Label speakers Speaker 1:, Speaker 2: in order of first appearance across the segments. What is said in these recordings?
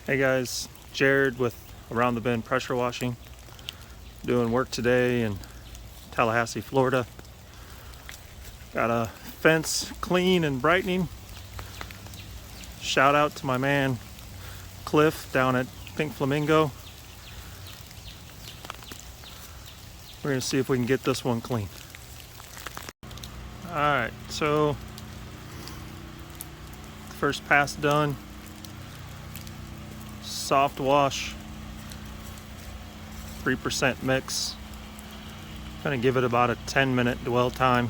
Speaker 1: Hey guys, Jared with Around the Bend Pressure Washing. Doing work today in Tallahassee, Florida. Got a fence clean and brightening. Shout out to my man Cliff down at Pink Flamingo. We're gonna see if we can get this one clean. Alright, so first pass done. Soft wash, 3% mix. Gonna give it about a 10-minute dwell time.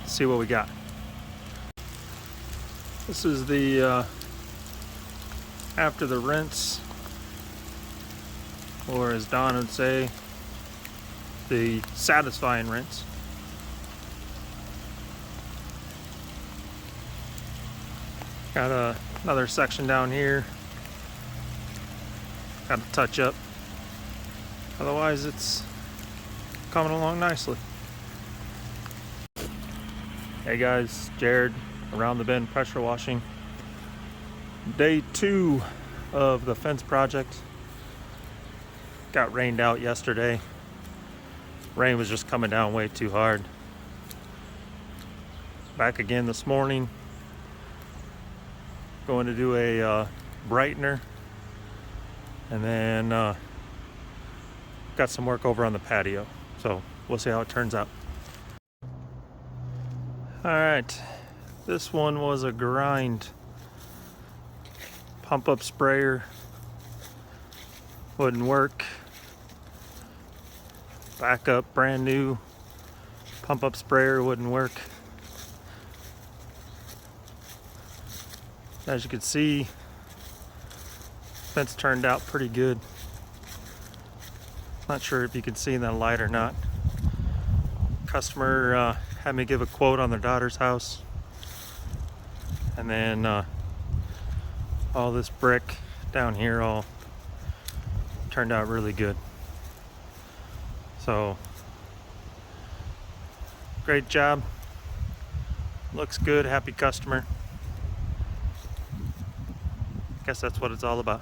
Speaker 1: See what we got. This is the after the rinse, or as Don would say, the satisfying rinse. Got another section down here. Got to touch up. Otherwise, it's coming along nicely. Hey guys, Jared, Around the Bend Pressure Washing. Day 2 of the fence project. Got rained out yesterday. Rain was just coming down way too hard. Back again this morning. Going to do a brightener, and then got some work over on the patio, so we'll see how it turns out. Alright, this one was a grind. Pump up sprayer wouldn't work. Backup brand new pump up sprayer wouldn't work. As you can see, fence turned out pretty good. Not sure if you can see in that light or not. Customer had me give a quote on their daughter's house, and then all this brick down here all turned out really good. So great job, looks good, happy customer. Guess that's what it's all about.